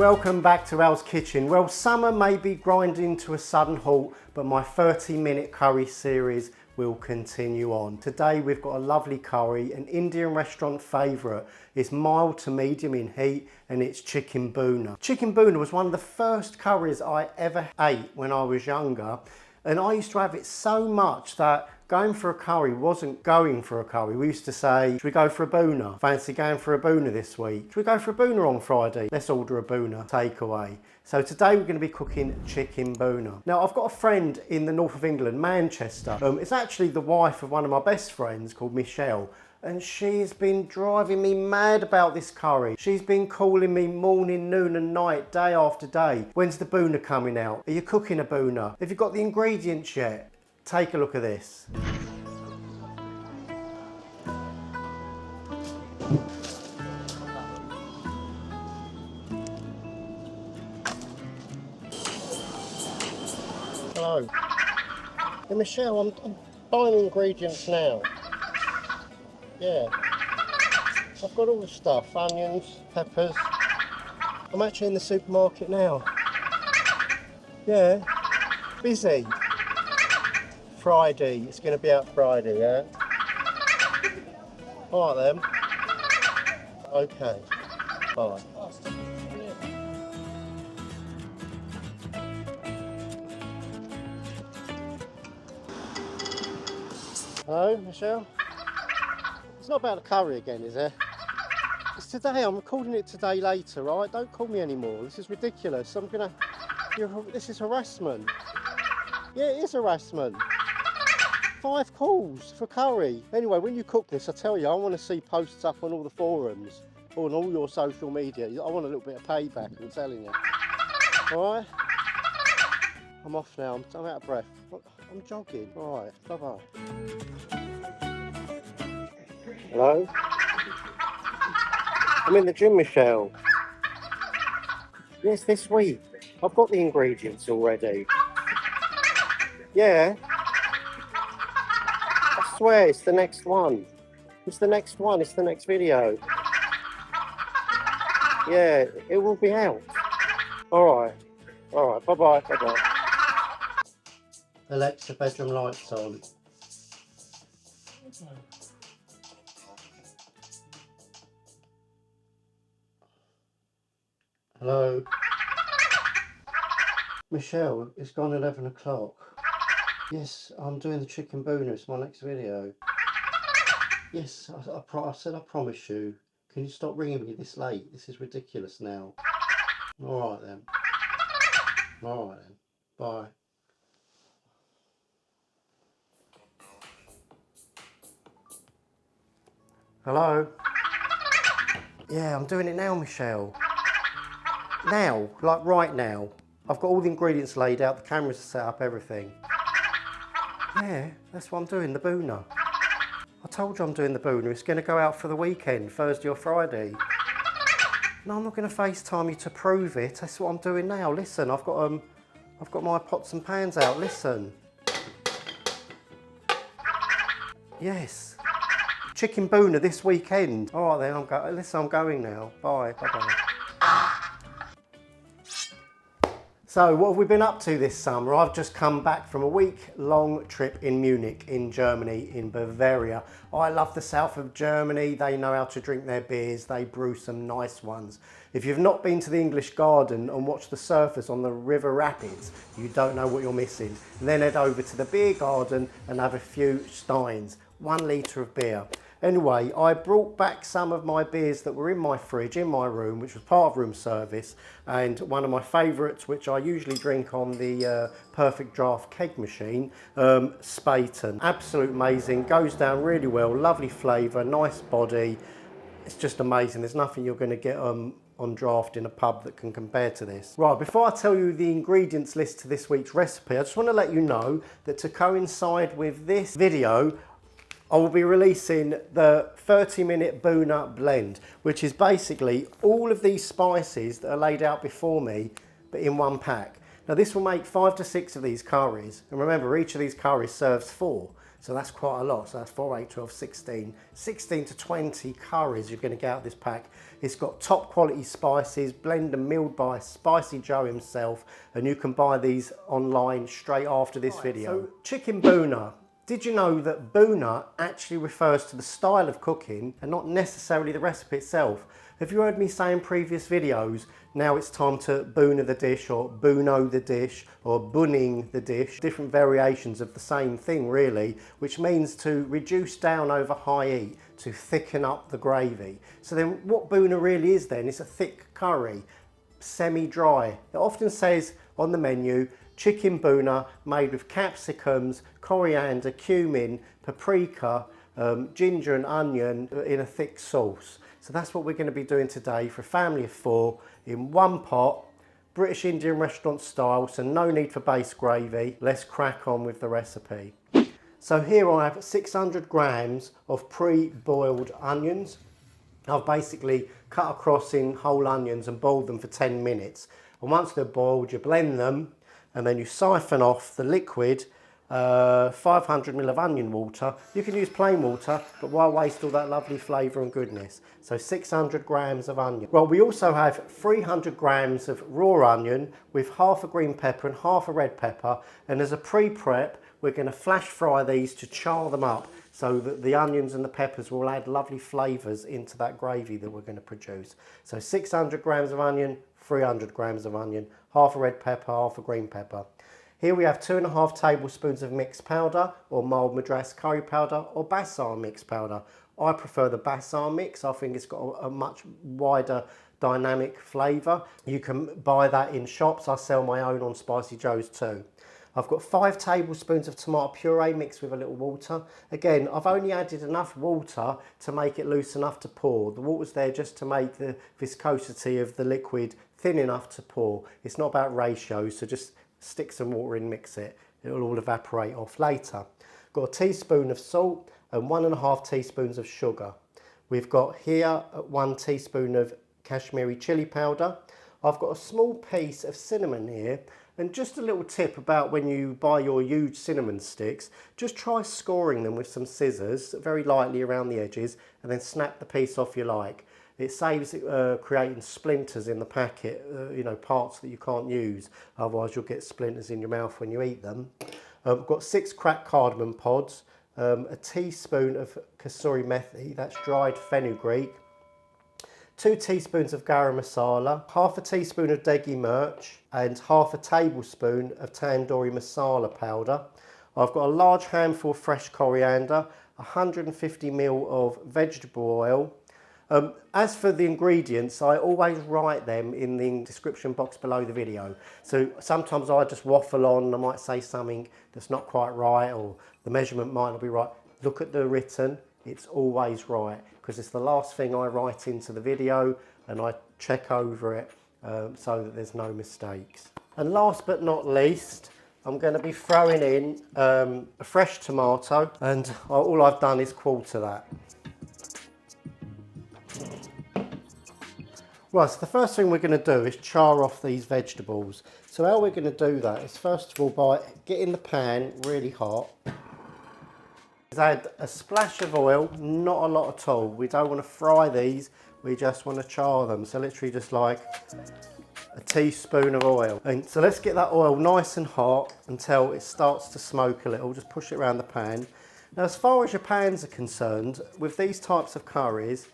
welcome back to Al's Kitchen. Well, summer may be grinding to a sudden halt, but my 30-minute curry series will continue on. Today we've got a lovely curry, an Indian restaurant favourite. It's mild to medium in heat and it's chicken bhuna. Chicken bhuna was one of the first curries I ever ate when I was younger, and I used to have it so much that going for a curry wasn't going for a curry. We used to say, should we go for a bhuna? Fancy going for a bhuna this week? Should we go for a bhuna on Friday? Let's order a bhuna takeaway. So today we're going to be cooking chicken bhuna. Now I've got a friend in the north of England, Manchester. It's actually the wife of one of my best friends called Michelle. And she's been driving me mad about this curry. She's been calling me morning, noon and night, day after day. When's the bhuna coming out? Are you cooking a bhuna? Have you got the ingredients yet? Take a look at this. Hello. Hey Michelle, I'm buying ingredients now. Yeah. I've got all the stuff, onions, peppers. I'm actually in the supermarket now. Yeah. Busy. Friday, it's going to be out Friday, yeah? Alright then. Okay. Bye. Hello, Michelle? It's not about the curry again, is it? It's today, I'm recording it today later, right? Don't call me anymore, this is ridiculous. This is harassment. Yeah, it is harassment. 5 calls for curry. Anyway, when you cook this, I tell you, I want to see posts up on all the forums, or on all your social media. I want a little bit of payback, I'm telling you. Alright? I'm off now, I'm out of breath. I'm jogging. Alright, bye-bye. Hello? I'm in the gym, Michelle. Yes, this week. I've got the ingredients already. Yeah. I swear, it's the next one. It's the next one, it's the next video. Yeah, it will be out. Alright. Alright, bye-bye, bye-bye. Alexa, bedroom lights on. Hello? Michelle, it's gone 11 o'clock. Yes, I'm doing the chicken bhuna, it's my next video. Yes, I said I promise you. Can you stop ringing me this late? This is ridiculous now. Alright then. Alright then. Bye. Hello? Yeah, I'm doing it now, Michelle. Now, like right now. I've got all the ingredients laid out, the cameras are set up, everything. Yeah, that's what I'm doing, the bhuna. I told you I'm doing the bhuna. It's going to go out for the weekend, Thursday or Friday. No, I'm not going to FaceTime you to prove it. That's what I'm doing now. Listen, I've got my pots and pans out. Listen. Yes. Chicken bhuna this weekend. All right then. Listen, I'm going now. Bye. Bye. So what have we been up to this summer? I've just come back from a week-long trip in Munich, in Germany, in Bavaria. I love the south of Germany. They know how to drink their beers. They brew some nice ones. If you've not been to the English Garden and watched the surfers on the River Rapids, you don't know what you're missing. And then head over to the beer garden and have a few steins, 1 litre of beer. Anyway, I brought back some of my beers that were in my fridge, in my room, which was part of room service, and one of my favourites, which I usually drink on the Perfect Draft keg machine, Spaten. Absolute amazing, goes down really well, lovely flavour, nice body. It's just amazing. There's nothing you're going to get on draft in a pub that can compare to this. Right, before I tell you the ingredients list to this week's recipe, I just want to let you know that to coincide with this video, I will be releasing the 30-minute bhuna blend, which is basically all of these spices that are laid out before me, but in one pack. Now this will make 5 to 6 of these curries, and remember each of these curries serves 4, so that's quite a lot. So that's 4, 8, 12, 16 to 20 curries you're going to get out of this pack. It's got top quality spices, blend and milled by Spicy Joe himself, and you can buy these online straight after this video. So chicken bhuna. Did you know that bhuna actually refers to the style of cooking and not necessarily the recipe itself? Have you heard me say in previous videos, now it's time to bhuna the dish, or bhuno the dish, or bunning the dish? Different variations of the same thing really, which means to reduce down over high heat, to thicken up the gravy. So then what bhuna really is then, it's a thick curry, semi-dry. It often says on the menu, chicken bhuna made with capsicums, coriander, cumin, paprika, ginger and onion in a thick sauce. So that's what we're going to be doing today for a family of 4 in one pot, British Indian restaurant style, so no need for base gravy. Let's crack on with the recipe. So here I have 600 grams of pre-boiled onions. I've basically cut across in whole onions and boiled them for 10 minutes. And once they're boiled, you blend them and then you siphon off the liquid, 500 ml of onion water. You can use plain water, but why waste all that lovely flavour and goodness? So 600 grams of onion. Well, we also have 300 grams of raw onion with half a green pepper and half a red pepper. And as a pre-prep, we're going to flash fry these to char them up so that the onions and the peppers will add lovely flavours into that gravy that we're going to produce. So 600 grams of onion, 300 grams of onion, half a red pepper, half a green pepper. Here we have 2.5 tablespoons of mixed powder, or mild Madras curry powder, or Basar mixed powder. I prefer the Basar mix. I think it's got a much wider dynamic flavour. You can buy that in shops. I sell my own on Spicy Joe's too. I've got 5 tablespoons of tomato puree mixed with a little water. Again, I've only added enough water to make it loose enough to pour. The water's there just to make the viscosity of the liquid thin enough to pour. It's not about ratios, so just stick some water in, mix it. It'll all evaporate off later. Got a teaspoon of salt and 1.5 teaspoons of sugar. We've got here 1 teaspoon of Kashmiri chili powder. I've got a small piece of cinnamon here. And just a little tip about when you buy your huge cinnamon sticks, just try scoring them with some scissors very lightly around the edges and then snap the piece off you like. It saves creating splinters in the packet, you know, parts that you can't use, otherwise you'll get splinters in your mouth when you eat them. I've got 6 cracked cardamom pods, a teaspoon of kasuri methi, that's dried fenugreek, 2 teaspoons of garam masala, half a teaspoon of degi mirch, and half a tablespoon of tandoori masala powder. I've got a large handful of fresh coriander, 150 ml of vegetable oil. As for the ingredients, I always write them in the description box below the video. So sometimes I just waffle on, I might say something that's not quite right, or the measurement might not be right. Look at the written, it's always right, because it's the last thing I write into the video and I check over it so that there's no mistakes. And last but not least, I'm going to be throwing in a fresh tomato, and all I've done is quarter that. Right, so the first thing we're going to do is char off these vegetables. So how we're going to do that is first of all by getting the pan really hot. Add a splash of oil, not a lot at all. We don't want to fry these, we just want to char them. So literally just like a teaspoon of oil. And so let's get that oil nice and hot until it starts to smoke a little. Just push it around the pan. Now as far as your pans are concerned, with these types of curries,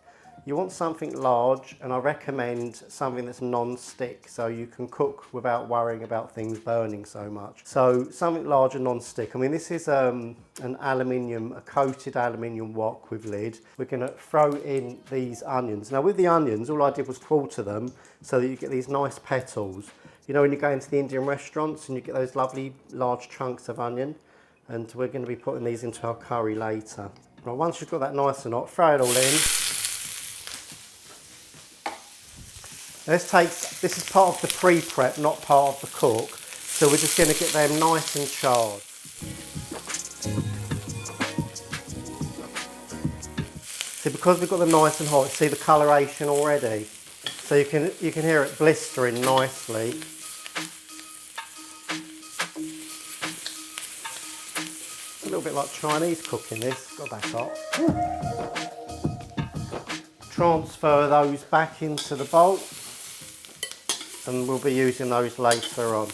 you want something large, and I recommend something that's non-stick so you can cook without worrying about things burning so much. So something large and non-stick. I mean, this is a coated aluminium wok with lid. We're going to throw in these onions. Now with the onions, all I did was quarter them so that you get these nice petals. You know when you go into the Indian restaurants and you get those lovely large chunks of onion, and we're going to be putting these into our curry later. Right, once you've got that nice and hot, throw it all in. This is part of the pre-prep, not part of the cook. So we're just going to get them nice and charred. See, because we've got them nice and hot, see the coloration already. So you can hear it blistering nicely. little bit like Chinese cooking this. God, that's hot. Transfer those back into the bowl and we'll be using those later on.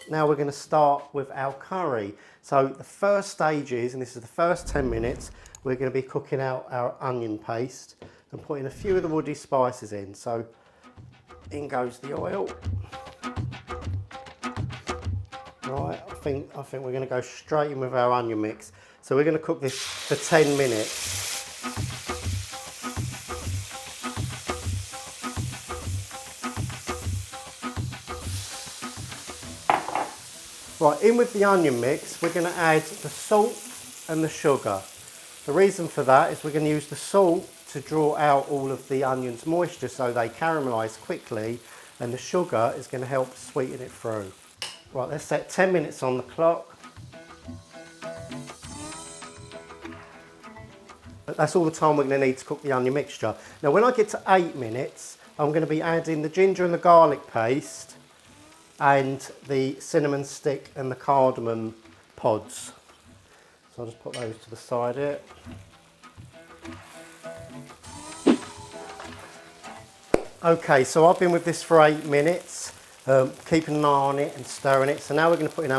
Now we're going to start with our curry. So the first stage is, and this is the first 10 minutes, we're going to be cooking out our onion paste and putting a few of the woody spices in. So in goes the oil. Right, I think we're going to go straight in with our onion mix. So we're going to cook this for 10 minutes. Right, in with the onion mix, we're going to add the salt and the sugar. The reason for that is we're going to use the salt to draw out all of the onion's moisture so they caramelise quickly, and the sugar is going to help sweeten it through. Right, let's set 10 minutes on the clock. That's all the time we're going to need to cook the onion mixture. Now when I get to 8 minutes, I'm going to be adding the ginger and the garlic paste and the cinnamon stick and the cardamom pods. So I'll just put those to the side here. Okay, so I've been with this for 8 minutes, keeping an eye on it and stirring it. So now we're going to put in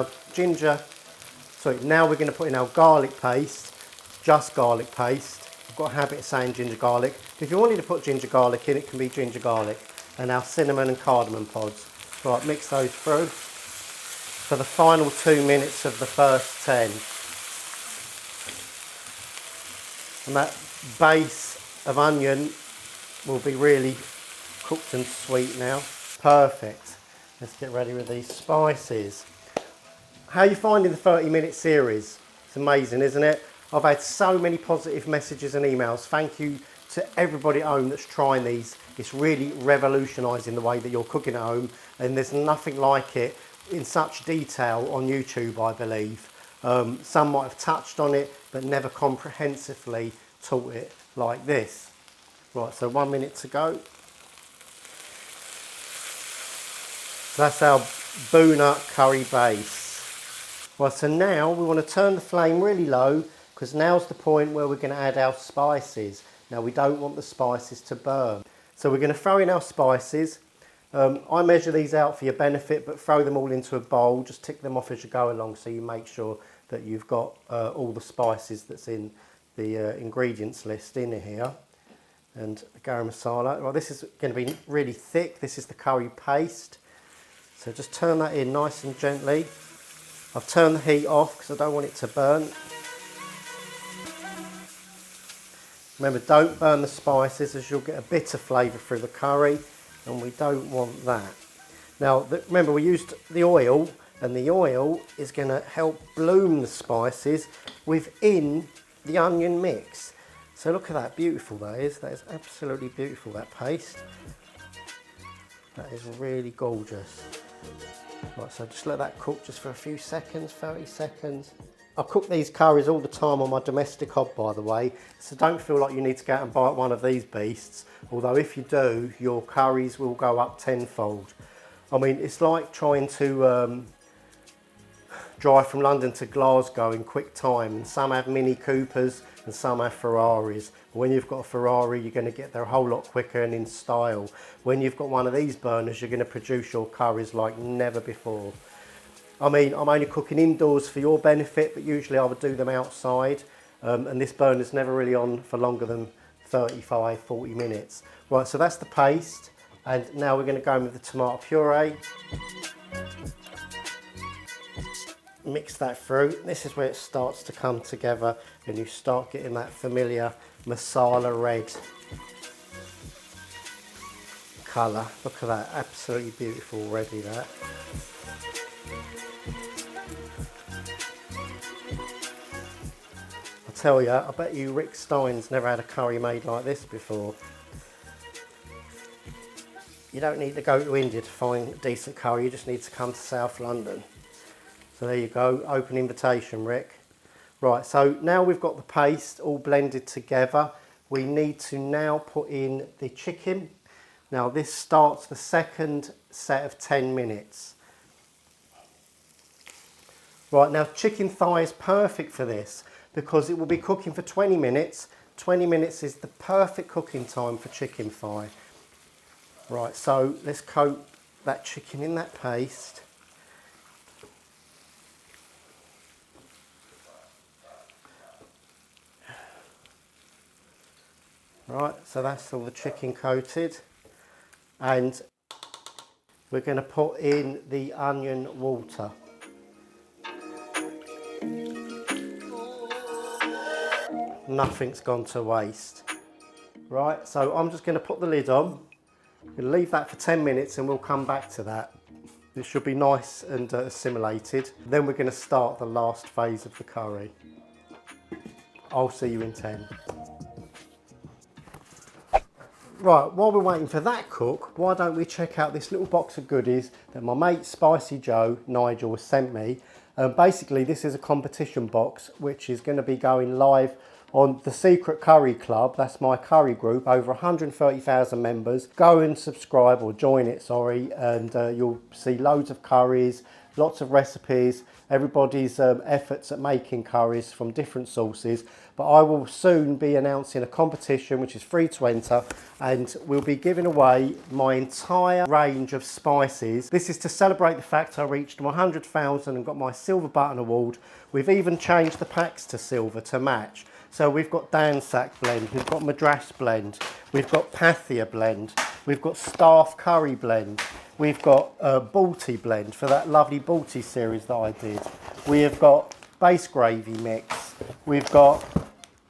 our garlic paste, just garlic paste. I've got a habit of saying ginger garlic. If you wanted to put ginger garlic in, it can be ginger garlic. And our cinnamon and cardamom pods. Right, mix those through for the final 2 minutes of the first 10. And that base of onion will be really cooked and sweet now. Perfect. Let's get ready with these spices. How are you finding the 30-minute series? It's amazing, isn't it? I've had so many positive messages and emails. Thank you to everybody at home that's trying these. It's really revolutionising the way that you're cooking at home, and there's nothing like it in such detail on YouTube, I believe. Some might have touched on it, but never comprehensively taught it like this. Right, so 1 minute to go. So that's our Bhuna Curry base. Right, so now we want to turn the flame really low, because now's the point where we're going to add our spices. Now we don't want the spices to burn. So we're going to throw in our spices. I measure these out for your benefit, but throw them all into a bowl. Just tick them off as you go along so you make sure that you've got all the spices that's in the ingredients list in here. And the garam masala. Well, this is going to be really thick. This is the curry paste. So just turn that in nice and gently. I've turned the heat off because I don't want it to burn. Remember, don't burn the spices as you'll get a bitter flavour through the curry, and we don't want that. Now, remember we used the oil, and the oil is going to help bloom the spices within the onion mix. So look at that, beautiful that is. That is absolutely beautiful, that paste. That is really gorgeous. Right, so just let that cook just for a few seconds, 30 seconds. I cook these curries all the time on my domestic hob, by the way, so don't feel like you need to go out and buy one of these beasts, although if you do, your curries will go up tenfold. I mean, it's like trying to drive from London to Glasgow in quick time, and some have Mini Coopers and some have Ferraris. When you've got a Ferrari, you're going to get there a whole lot quicker and in style. When you've got one of these burners, you're going to produce your curries like never before. I mean, I'm only cooking indoors for your benefit, but usually I would do them outside. And this burner's never really on for longer than 35, 40 minutes. Right, so that's the paste. And now we're going to go in with the tomato puree. Mix that through. This is where it starts to come together and you start getting that familiar masala red colour. Look at that, absolutely beautiful already that. I tell you, I bet you Rick Stein's never had a curry made like this before. You don't need to go to India to find decent curry, you just need to come to South London. So there you go, open invitation, Rick. Right, so now we've got the paste all blended together. We need to now put in the chicken. Now this starts the second set of 10 minutes. Right, now chicken thigh is perfect for this because it will be cooking for 20 minutes. 20 minutes is the perfect cooking time for chicken thigh. Right, so let's coat that chicken in that paste. Right, so that's all the chicken coated. And we're going to put in the onion water. Nothing's gone to waste. Right, so I'm just going to put the lid on. I'm going to leave that for 10 minutes and we'll come back to that. It should be nice and assimilated. Then we're going to start the last phase of the curry. I'll see you in 10. Right, while we're waiting for that cook, why don't we check out this little box of goodies that my mate Spicy Joe, Nigel, has sent me. Basically, this is a competition box which is going to be going live on the Secret Curry Club. That's my curry group, over 130,000 members. Go and subscribe, or join it, sorry, and you'll see loads of curries, lots of recipes, everybody's efforts at making curries from different sources. But I will soon be announcing a competition which is free to enter, and we'll be giving away my entire range of spices. This is to celebrate the fact I reached 100,000 and got my silver button award. We've even changed the packs to silver to match. So we've got Dansak blend, we've got Madras blend, we've got Pathia blend, we've got Staff curry blend, we've got Balti blend for that lovely Balti series that I did. We have got base gravy mix, we've got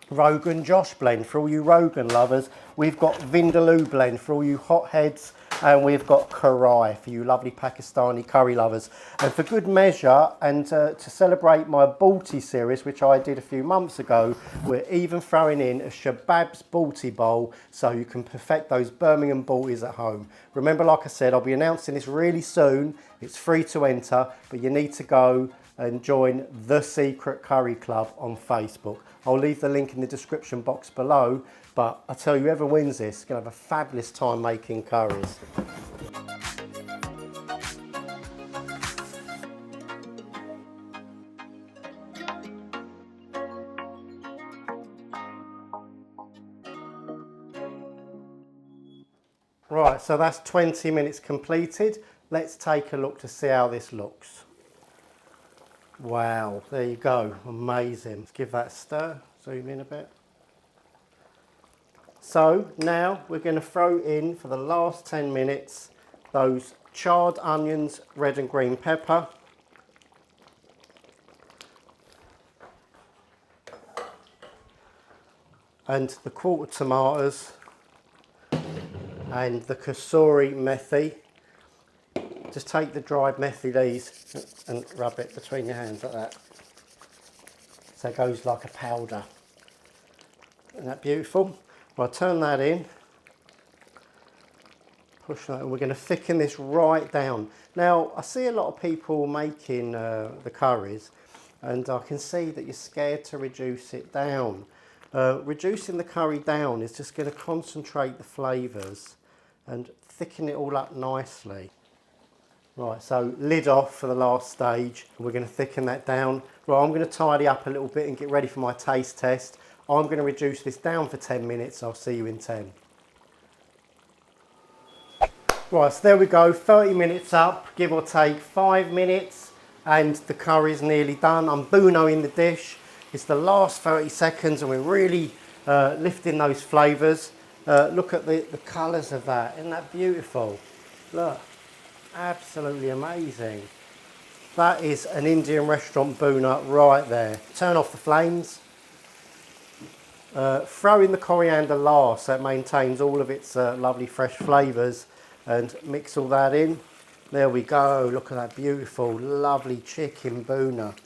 Rogan Josh blend for all you Rogan lovers, we've got Vindaloo blend for all you hotheads, and we've got Karai for you lovely Pakistani curry lovers. And for good measure, and to celebrate my Balti series, which I did a few months ago, we're even throwing in a Shabab's Balti bowl so you can perfect those Birmingham Baltis at home. Remember, like I said, I'll be announcing this really soon. It's free to enter, but you need to go and join the Secret Curry Club on Facebook. I'll leave the link in the description box below, but I tell you, whoever wins this is going to have a fabulous time making curries. Right, so that's 20 minutes completed. Let's take a look to see how this looks. Wow, there you go, amazing. Let's give that a stir, zoom in a bit. So now we're going to throw in, for the last 10 minutes, those charred onions, red and green pepper, and the quarter tomatoes, and the kasuri methi. Just take the dried methi leaves and rub it between your hands like that. So it goes like a powder. Isn't that beautiful? Well, I'll turn that in. Push that, and we're going to thicken this right down. Now, I see a lot of people making the curries, and I can see that you're scared to reduce it down. Reducing the curry down is just going to concentrate the flavours and thicken it all up nicely. Right, so lid off for the last stage. We're going to thicken that down. Right, I'm going to tidy up a little bit and get ready for my taste test. I'm going to reduce this down for 10 minutes. I'll see you in 10. Right, so there we go, 30 minutes up, give or take 5 minutes, and the curry's nearly done. I'm Bhuna-ing the dish. It's the last 30 seconds and we're really lifting those flavours. Look at the colours of that, isn't that beautiful? Look. Absolutely amazing. That is an Indian restaurant Bhuna right there. Turn off the flames. Throw in the coriander last so it maintains all of its lovely fresh flavours, and mix all that in. There we go. Look at that beautiful, lovely chicken Bhuna.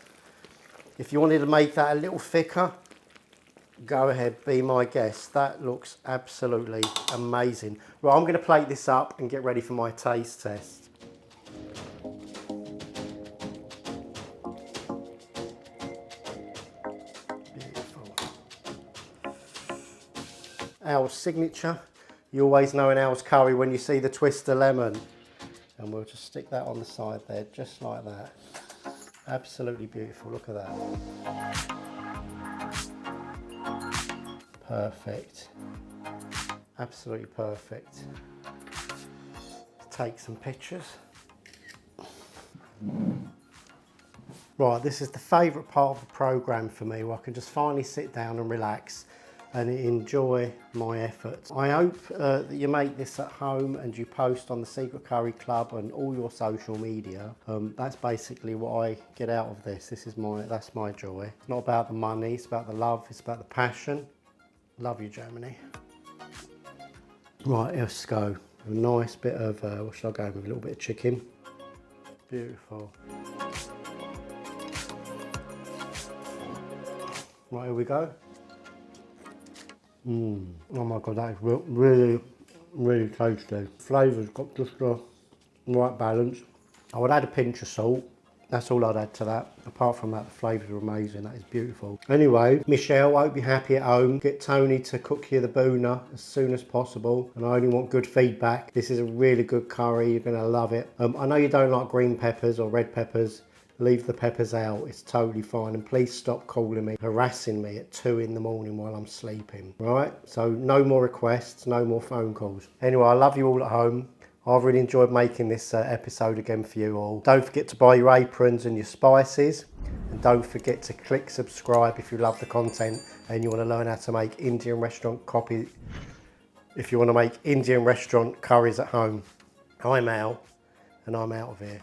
If you wanted to make that a little thicker, go ahead, be my guest. That looks absolutely amazing. Right, I'm going to plate this up and get ready for my taste test. Our signature. You always know an Al's curry when you see the twist of lemon. And we'll just stick that on the side there, just like that. Absolutely beautiful, look at that. Perfect. Absolutely perfect. Take some pictures. Right, this is the favourite part of the programme for me, where I can just finally sit down and relax and enjoy my efforts. I hope that you make this at home and you post on the Secret Curry Club and all your social media. That's basically what I get out of this. That's my joy. It's not about the money, it's about the love, it's about the passion. Love you, Germany. Right, let's go. A nice bit of, what should I go with? A little bit of chicken. Beautiful. Right, here we go. Oh my God, that is really, really tasty. Flavour's got just the right balance. I would add a pinch of salt. That's all I'd add to that. Apart from that, the flavours are amazing. That is beautiful. Anyway, Michelle, I hope you're happy at home. Get Tony to cook you the Bhuna as soon as possible. And I only want good feedback. This is a really good curry. You're going to love it. I know you don't like green peppers or red peppers. Leave the peppers out, it's totally fine. And please stop calling me, harassing me at 2 in the morning while I'm sleeping, right? So no more requests, no more phone calls. Anyway, I love you all at home. I've really enjoyed making this episode again for you all. Don't forget to buy your aprons and your spices. And don't forget to click subscribe if you love the content and you want to learn how to make Indian restaurant if you want to make Indian restaurant curries at home. I'm Al, and I'm out of here.